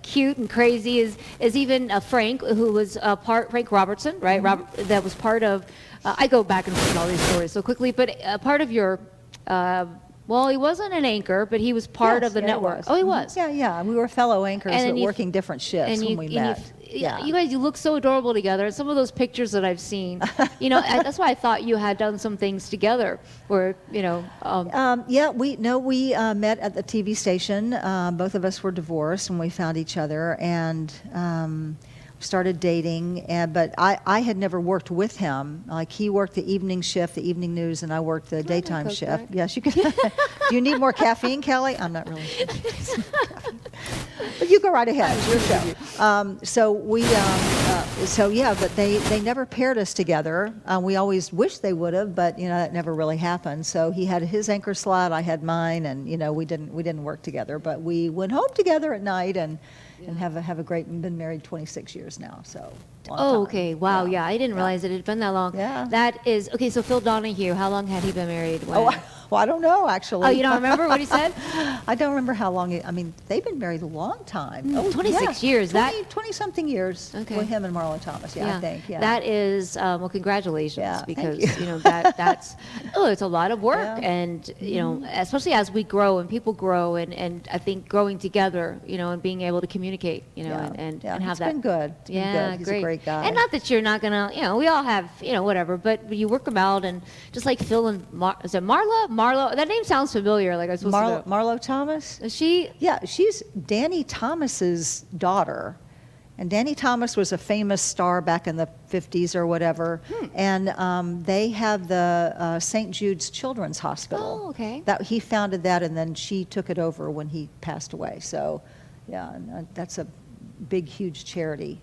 cute and crazy is even Frank, who was Frank Robertson, right? Robert, that was part of, I go back and forth all these stories so quickly, but part of your, well, he wasn't an anchor, but he was part of the network. Oh, he was? Yeah. We were fellow anchors, but working different shifts when we met. You guys, you look so adorable together. Some of those pictures that I've seen, you know, that's why I thought you had done some things together. Where, you know. We met at the TV station. Both of us were divorced when we found each other, and started dating. But I had never worked with him. Like, he worked the evening shift, the evening news, and I worked the daytime shift. Right? Yes, you can. Do you need more caffeine, Kelly? I'm not really. But you go right ahead. It's your show. But they never paired us together. We always wished they would have, but you know that never really happened. So he had his anchor slot, I had mine, and you know we didn't work together, but we went home together at night and have a great. We've been married 26 years now, so. Long time. Okay. Wow. Yeah, I didn't realize it had been that long. Yeah. That is okay. So Phil Donahue, how long had he been married? When? Well, I don't know, actually. Oh, you don't remember what he said? I don't remember how long. they've been married a long time. 26 years. 20-something years with him and Marla Thomas. I think. Yeah. That is, well, congratulations, because you. know that's it's a lot of work, and you know, especially as we grow and people grow, and I think growing together, you know, and being able to communicate, you know, and have that. It's been good. It's been good. He's a great guy. And not that you're not gonna, you know, we all have, you know, whatever, but you work them out, and just like Phil and is it Marlo? That name sounds familiar. Like I was supposed to know. Marlo Thomas? Is she? Yeah, she's Danny Thomas's daughter. And Danny Thomas was a famous star back in the 50s or whatever. And they have the St. Jude's Children's Hospital. Oh, okay. He founded that, and then she took it over when he passed away. So, yeah, and, that's a big, huge charity.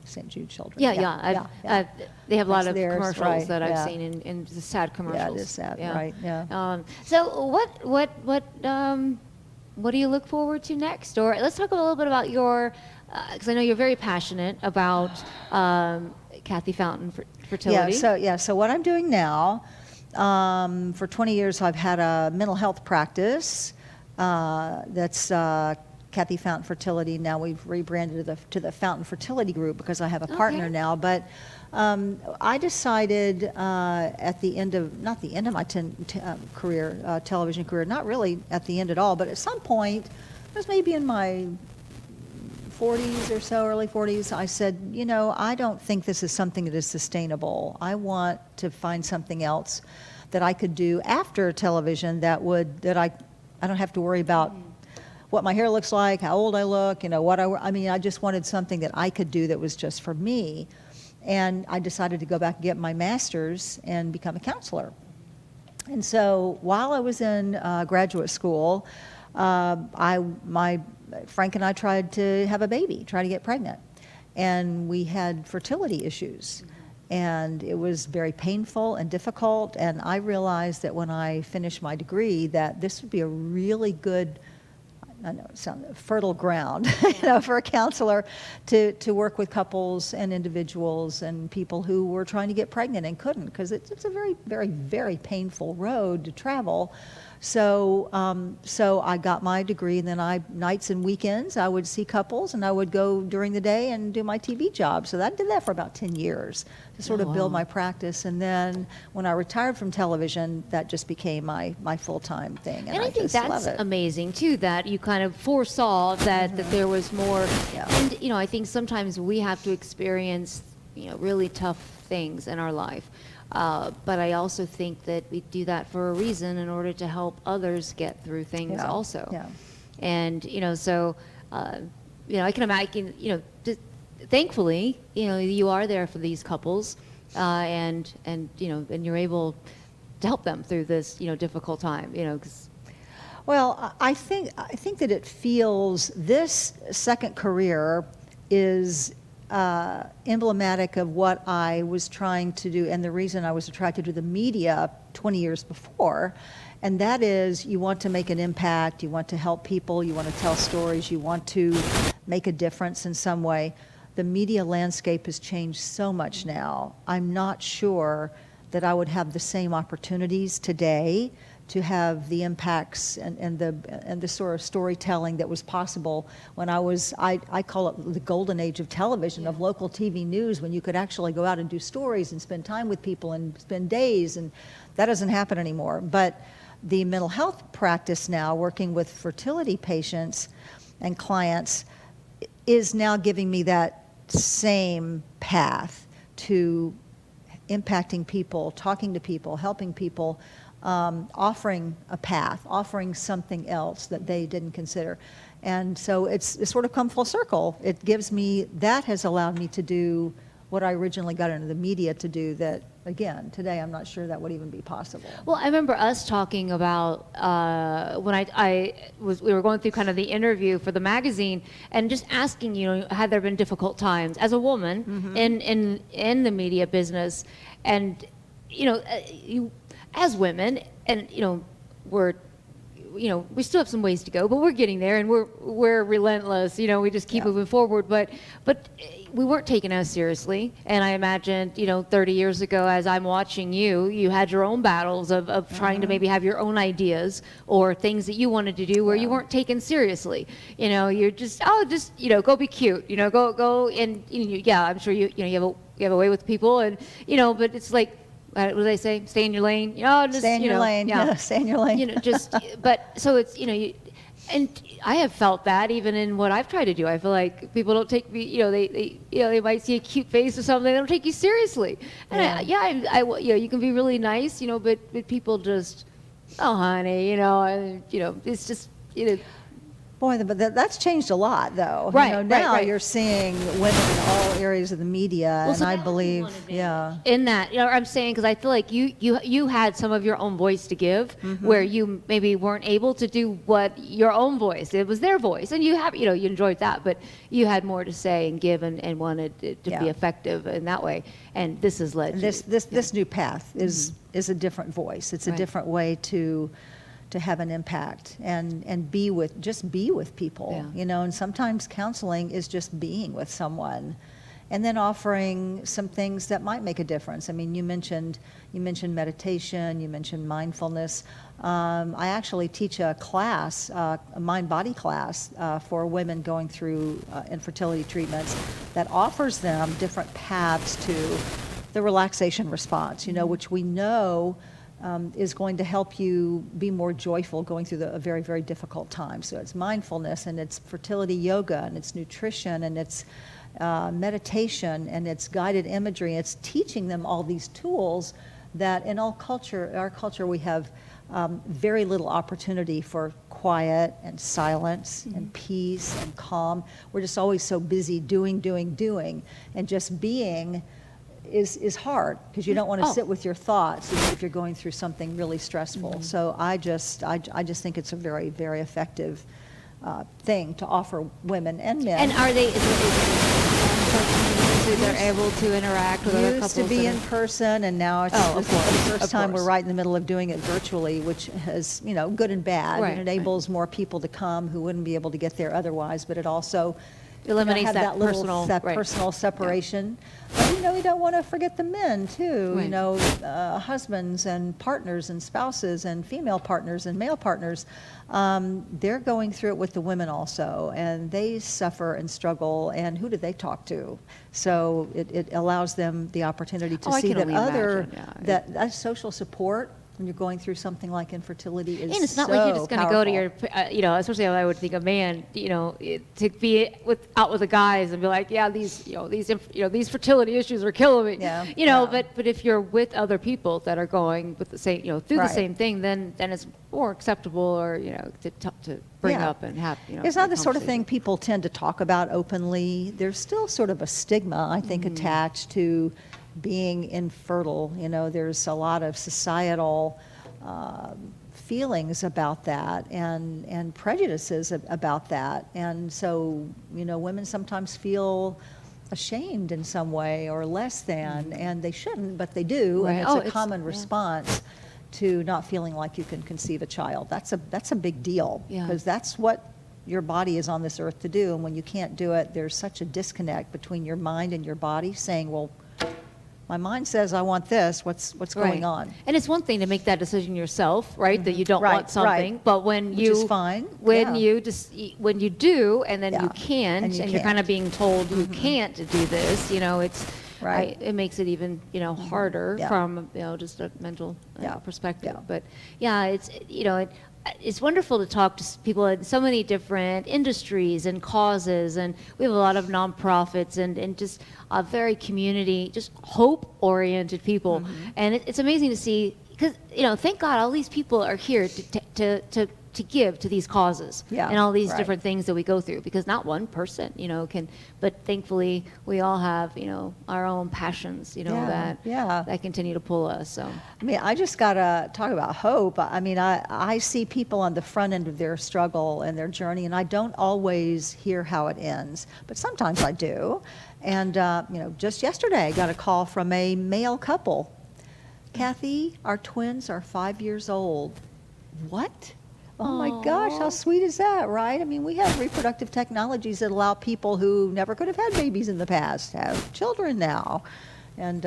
St. Jude Children. Yeah. They have a lot of theirs, commercials right, that I've seen in the sad commercials. Yeah, it is sad, right? Yeah. So what do you look forward to next? Or let's talk a little bit about your, because I know you're very passionate about Kathy Fountain Fertility. So what I'm doing now, for 20 years I've had a mental health practice that's Kathy Fountain Fertility. Now we've rebranded to the Fountain Fertility Group because I have a partner now. But I decided at the end of, not the end of my television career, not really at the end at all, but at some point, it was maybe in my 40s or so, early 40s, I said, you know, I don't think this is something that is sustainable. I want to find something else that I could do after television that I don't have to worry about what my hair looks like, how old I look, you know, I just wanted something that I could do that was just for me. And I decided to go back and get my master's and become a counselor. And so while I was in graduate school, Frank and I tried to have a baby, try to get pregnant. And we had fertility issues. And it was very painful and difficult. And I realized that when I finished my degree that this would be a really good, I know it sounds fertile ground, you know, for a counselor to work with couples and individuals and people who were trying to get pregnant and couldn't, because it's a very, very, very painful road to travel. So I got my degree, and then nights and weekends I would see couples, and I would go during the day and do my TV job. So I did that for about 10 years to sort of build my practice. And then when I retired from television, that just became my full-time thing. And I think that's amazing too, that you kind of foresaw that there was more. Yeah. And you know, I think sometimes we have to experience, you know, really tough things in our life. But I also think that we do that for a reason, in order to help others get through things also. Yeah. And, you know, so, you know, I can imagine, you know, thankfully, you know, you are there for these couples, and you know, and you're able to help them through this, you know, difficult time, you know, 'cause. Well, I think that it feels, this second career is emblematic of what I was trying to do and the reason I was attracted to the media 20 years before. And that is, you want to make an impact, you want to help people, you want to tell stories, you want to make a difference in some way. The media landscape has changed so much now. I'm not sure that I would have the same opportunities today to have the impacts and the sort of storytelling that was possible when I call it the golden age of television, of local TV news, when you could actually go out and do stories and spend time with people and spend days, and that doesn't happen anymore. But the mental health practice now, working with fertility patients and clients, is now giving me that same path to impacting people, talking to people, helping people, offering a path, offering something else that they didn't consider. And so it's sort of come full circle. It gives me, that has allowed me to do what I originally got into the media to do that, again, today I'm not sure that would even be possible. Well, I remember us talking about when we were going through kind of the interview for the magazine and just asking, had there been difficult times as a woman in the media business, and as women, and we still have some ways to go, but we're getting there, and we're relentless. We just keep moving forward. But we weren't taken as seriously. And I imagined, 30 years ago, as I'm watching you had your own battles of trying to maybe have your own ideas or things that you wanted to do where you weren't taken seriously. You're just go be cute. Go and I'm sure you have a way with people, and but it's like, what do they say? Stay in your lane. Just stay in your lane. Yeah, stay in your lane. But so it's and I have felt that even in what I've tried to do. I feel like people don't take me. They might see a cute face or something. They don't take you seriously. And you can be really nice, but people just, oh honey, it's just Boy, but that's changed a lot, though. Right. Now you're seeing women in all areas of the media, and I believe, in that, I'm saying, because I feel like you had some of your own voice to give, where you maybe weren't able to do what your own voice. It was their voice, and you enjoyed that, but you had more to say and give, and wanted it to be effective in that way. And this has led this new path is a different voice. It's a different way to have an impact and be with people, and sometimes counseling is just being with someone and then offering some things that might make a difference. I mean, you mentioned meditation, you mentioned mindfulness. I actually teach a class, a mind-body class for women going through infertility treatments that offers them different paths to the relaxation response, which we know is going to help you be more joyful going through a very, very difficult time. So it's mindfulness, and it's fertility yoga, and it's nutrition, and it's meditation, and it's guided imagery. It's teaching them all these tools that in our culture we have very little opportunity for quiet and silence and peace and calm. We're just always so busy doing, and just being is hard because you don't want to sit with your thoughts if you're going through something really stressful. So I just think it's a very, very effective thing to offer women and men. And are they? So they're able to interact with other couples? Used to be in person, and now it's the first time we're right in the middle of doing it virtually, which has good and bad. Right, it enables more people to come who wouldn't be able to get there otherwise, but it also eliminates have that personal separation. But we don't want to forget the men too. Husbands and partners and spouses and female partners and male partners. They're going through it with the women also, and they suffer and struggle. And who do they talk to? So it allows them the opportunity to see that social support when you're going through something like infertility is and it's not so like you're just going to go to your, especially I would think a man, to be out with the guys and be like, these fertility issues are killing me. But if you're with other people that are going with the same, through the same thing, then it's more acceptable, or to bring up and have. It's not the sort of thing people tend to talk about openly. There's still sort of a stigma, I think, attached to being infertile. There's a lot of societal feelings about that and prejudices about that. And so, women sometimes feel ashamed in some way or less than, and they shouldn't, but they do. Right. And it's a common response to not feeling like you can conceive a child. That's a big deal, because that's what your body is on this earth to do. And when you can't do it, there's such a disconnect between your mind and your body saying, well, my mind says I want this. What's going on? And it's one thing to make that decision yourself, right? That you don't want something, but when which is fine. When you do, and then you can't, and you're kind of being told you can't do this. It's it makes it even harder from just a mental perspective. But it's wonderful to talk to people in so many different industries and causes, and we have a lot of nonprofits and just a very community, just hope-oriented people. And it's amazing to see, because thank God all these people are here to give to these causes and all these different things that we go through, because not one person can, but thankfully we all have our own passions that continue to pull us. So I mean, I just gotta talk about hope. I mean, I see people on the front end of their struggle and their journey, and I don't always hear how it ends, but sometimes I do. And just yesterday I got a call from a male couple. Kathy, our twins are 5 years old. What? Oh my gosh, how sweet is that, right? I mean, we have reproductive technologies that allow people who never could have had babies in the past to have children now. And,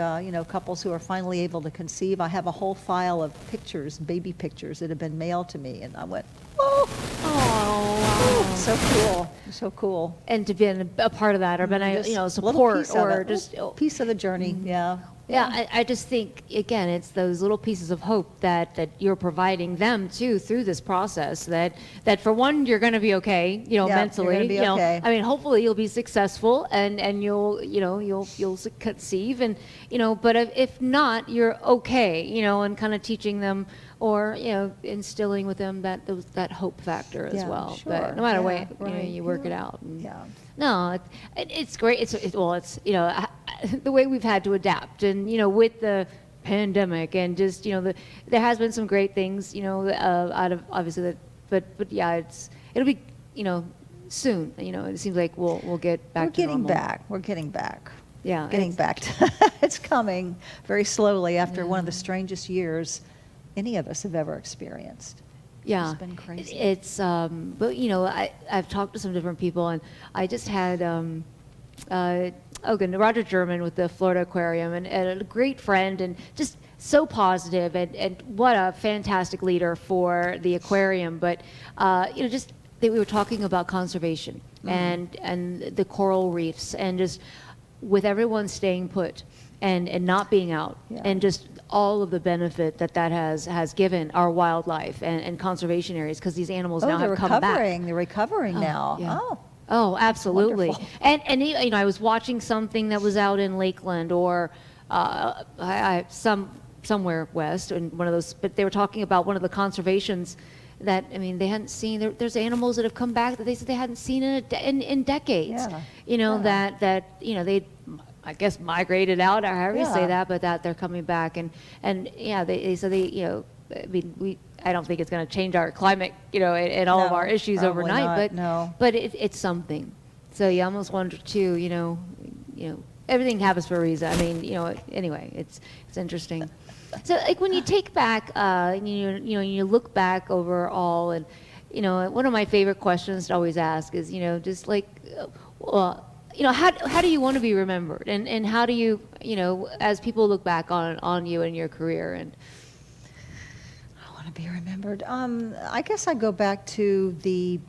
couples who are finally able to conceive. I have a whole file of pictures, baby pictures, that have been mailed to me. And I went, so cool, so cool. And to be a part of that, or been support, or just piece of the journey, Yeah, I just think, again, it's those little pieces of hope that you're providing them too through this process, that for one, you're going to be okay, mentally. You're gonna be okay. I mean, hopefully you'll be successful and you'll conceive, and but if not, you're okay, and kind of teaching them, or instilling with them that hope factor as well. Sure. That no matter what, you work it out. And, no, it's great. It's the way we've had to adapt, and with the pandemic, and just there has been some great things out of obviously that, but it'll be soon. It seems like we'll get back. We're getting back. We're getting back. Yeah, getting back. It's coming very slowly after one of the strangest years any of us have ever experienced. Yeah, it's been crazy. It's but I've talked to some different people, and I just had Roger German with the Florida Aquarium, and a great friend, and just so positive, and what a fantastic leader for the aquarium. But we were talking about conservation and the coral reefs, and just with everyone staying put and not being out, and just all of the benefit that has given our wildlife and conservation areas, because these animals now have come back. They're recovering now. Yeah. Oh, absolutely. And I was watching something that was out in Lakeland, or somewhere west, and one of those. But they were talking about one of the conservations that they hadn't seen. There's animals that have come back that they said they hadn't seen in decades. That they, I guess, migrated out, or however you say that, but that they're coming back, and they said I don't think it's going to change our climate, and all of our issues overnight, but it's something. So you almost wonder too, everything happens for a reason. I mean, anyway, it's interesting. So like when you take back, you look back over all, and one of my favorite questions to always ask is, just like, how do you want to be remembered, and how do you, as people look back on you and your career, and be remembered. I guess I go back to the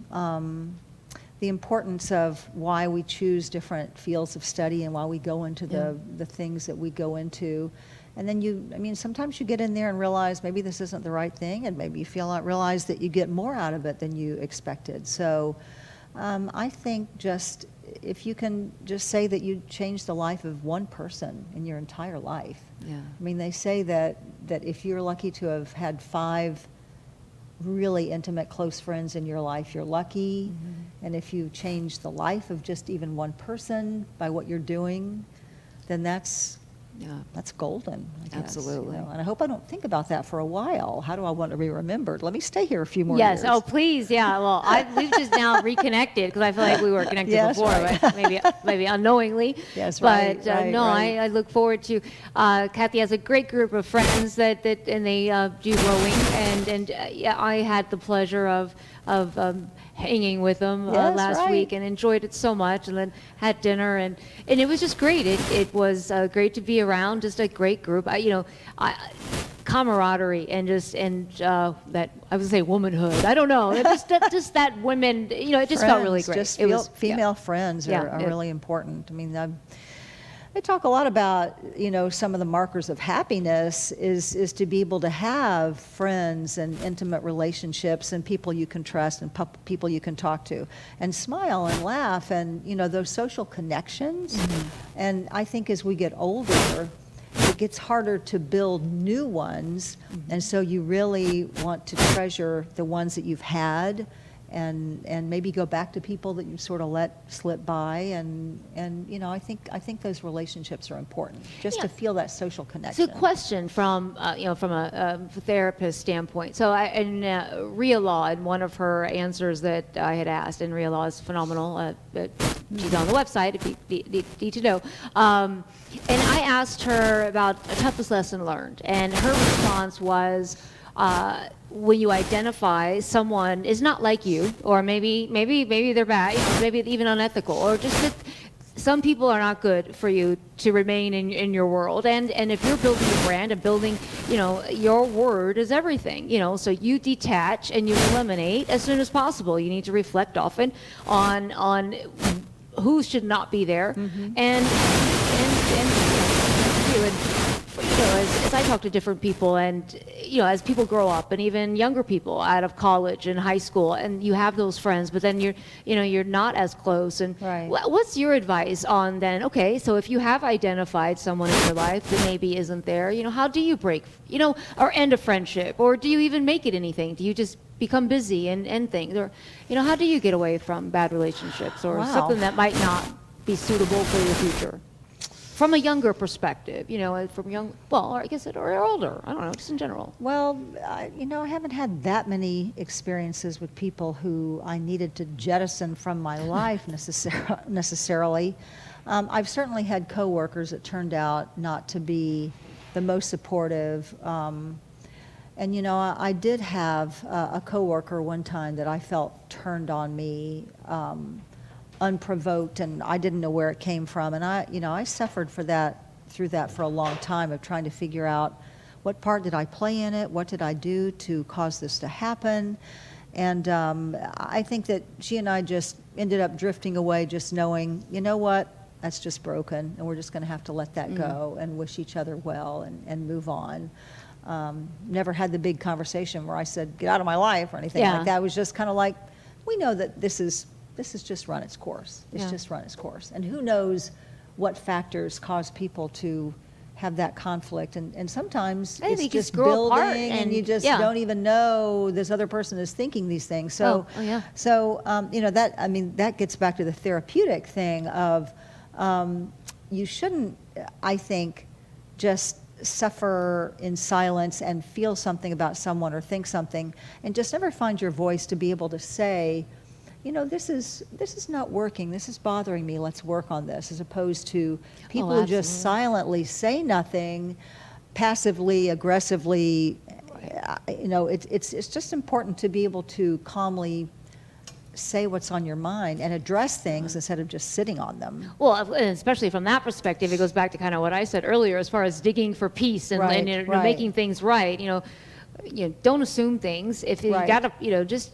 importance of why we choose different fields of study and why we go into the things that we go into. And then sometimes you get in there and realize maybe this isn't the right thing, and maybe you realize that you get more out of it than you expected. So I think just if you can just say that you changed the life of one person in your entire life. Yeah. I mean, they say that if you're lucky to have had 5 really intimate, close friends in your life, you're lucky. And if you change the life of just even one person by what you're doing, then that's Yeah. That's golden, I guess. Absolutely. And I hope I don't think about that for a while. How do I want to be remembered? Let me stay here a few more Yes. years. Oh, please. Yeah. Well, we've just now reconnected because I feel like we were connected Yes, before, right. but maybe unknowingly. Yes, but right, right, no, right. I look forward to. Kathy has a great group of friends and they do rowing, and yeah, I had the pleasure of hanging with them Yes, last right. week and enjoyed it so much, and then had dinner, and it was just great. It was great to be around, just a great group. Camaraderie and that, I would say, womanhood. I don't know. Just that women, it just felt really great. Just It was female friends Yeah, are yeah. really important. I mean, they talk a lot about, some of the markers of happiness is to be able to have friends and intimate relationships and people you can trust and people you can talk to and smile and laugh and, those social connections. Mm-hmm. And I think as we get older, it gets harder to build new ones. Mm-hmm. And so you really want to treasure the ones that you've had and maybe go back to people that you sort of let slip by, and I think those relationships are important just to feel that social connection. So, question from a therapist standpoint. So, in Rhea Law, in one of her answers that I had asked, and Rhea Law is phenomenal. She's on the website if you need to know. And I asked her about a toughest lesson learned, and her response was, when you identify someone is not like you, or maybe they're bad, maybe even unethical, or just that some people are not good for you to remain in your world. And if you're building a brand and building, your word is everything, so you detach and you eliminate as soon as possible. You need to reflect often on who should not be there. Mm-hmm. And as I talk to different people, and as people grow up, and even younger people out of college and high school, and you have those friends, but then you're not as close. And Right. What's your advice on then? Okay, so if you have identified someone in your life that maybe isn't there, how do you break, or end a friendship, or do you even make it anything? Do you just become busy and end things, or how do you get away from bad relationships or Wow. something that might not be suitable for your future? From a younger perspective, from young, or I guess or older, I don't know, just in general. Well, I haven't had that many experiences with people who I needed to jettison from my life necessarily. I've certainly had coworkers that turned out not to be the most supportive. And I did have a coworker one time that I felt turned on me unprovoked, and I didn't know where it came from. And I suffered through that for a long time of trying to figure out what part did I play in it, what did I do to cause this to happen. And I think that she and I just ended up drifting away, just knowing, what, that's just broken, and we're just going to have to let that go and wish each other well and move on. Never had the big conversation where I said, get out of my life or anything like that. It was just kind of like, we know that this is just run its course. It's just run its course. And who knows what factors cause people to have that conflict. And sometimes it's just grow apart building and you just don't even know this other person is thinking these things. So, that gets back to the therapeutic thing of you shouldn't, I think, just suffer in silence and feel something about someone or think something and just never find your voice to be able to say, this is not working. This is bothering me. Let's work on this. As opposed to people who just silently say nothing, passively, aggressively. It's just important to be able to calmly say what's on your mind and address things instead of just sitting on them. Well, and especially from that perspective, it goes back to kind of what I said earlier, as far as digging for peace and, making things right. Don't assume things. If you gotta, just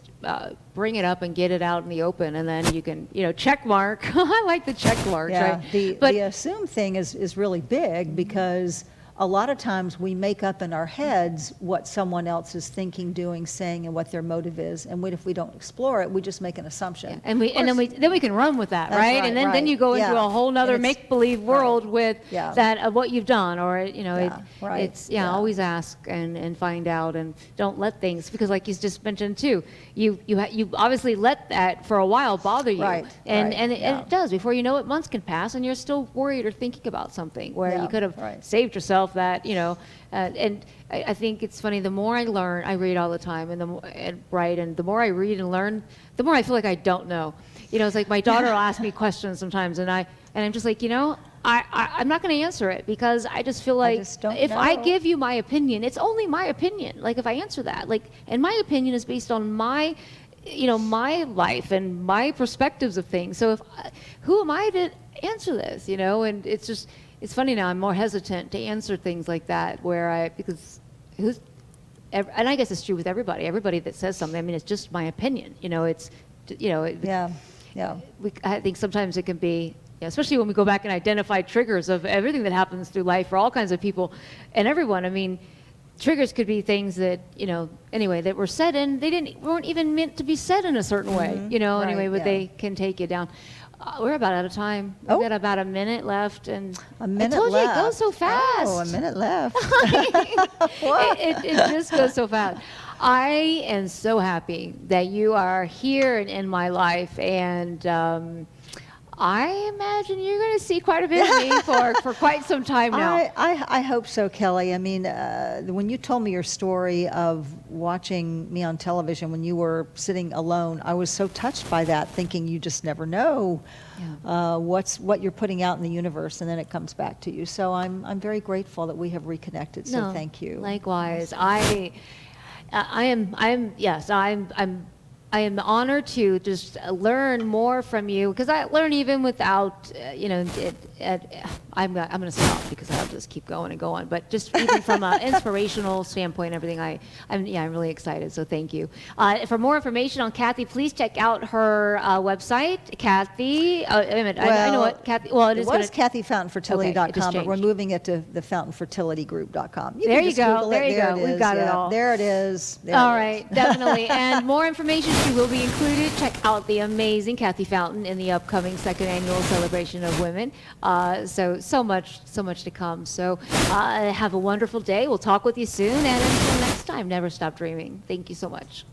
bring it up and get it out in the open, and then you can, check mark. I like the check mark. Yeah, right? the assume thing is really big because a lot of times we make up in our heads what someone else is thinking, doing, saying, and what their motive is. And if we don't explore it, we just make an assumption. And then we can run with that, That's right? right, And then right. you go into Yeah. a whole nother And it's- make-believe world right. with Yeah. that of what you've done, or Right. it's Yeah. always ask and find out, and don't let things, because like you just mentioned too, you obviously let that for a while bother you, Right, and right, and yeah. it does. Before you know it, months can pass, and you're still worried or thinking about something where Yeah, you could have right. saved yourself that, and I think it's funny. The more I learn, I read all the time, and the more and the more I read and learn, the more I feel like I don't know. It's like my daughter will ask me questions sometimes, and I'm just like, I'm not going to answer it, because I just feel like just don't if I know. give you my opinion, it's only my opinion. Like if I answer that, and my opinion is based on my life and my perspectives of things. So who am I to answer this? And it's funny now. I'm more hesitant to answer things like that, because and I guess it's true with everybody. Everybody that says something, I mean, it's just my opinion. Yeah. Yeah. I think sometimes it can be, especially when we go back and identify triggers of everything that happens through life for all kinds of people and everyone. I mean, triggers could be things that, anyway, that were said, and they weren't even meant to be said in a certain way, Right, anyway, but yeah. they can take you down. We're about out of time. We've got about a minute left, and A minute I told left. you it goes so fast. Oh, a minute left. it just goes so fast. I am so happy that you are here in my life, and I imagine you're going to see quite a bit of me for quite some time now. I hope so, Kelly. I mean, when you told me your story of watching me on television when you were sitting alone, I was so touched by that, thinking you just never know what you're putting out in the universe, and then it comes back to you. So I'm very grateful that we have reconnected. So No, thank you. Likewise, I am honored to just learn more from you, because I learn even without, I'm going to stop because I have to just keep going and going. But just even from an inspirational standpoint, everything, I'm really excited. So thank you. For more information on Kathy, please check out her website, Kathy. Wait a minute, I know what Kathy. Well, it was KathyFountainFertility.com, Okay, it but we're changed. moving it to the FountainFertilityGroup.com. There you go. There you go. We've got it all. There it is. All right, definitely. And more information, she will be included. Check out the amazing Kathy Fountain in the upcoming second annual celebration of women. So much to come. So have a wonderful day. We'll talk with you soon. And until next time, never stop dreaming. Thank you so much.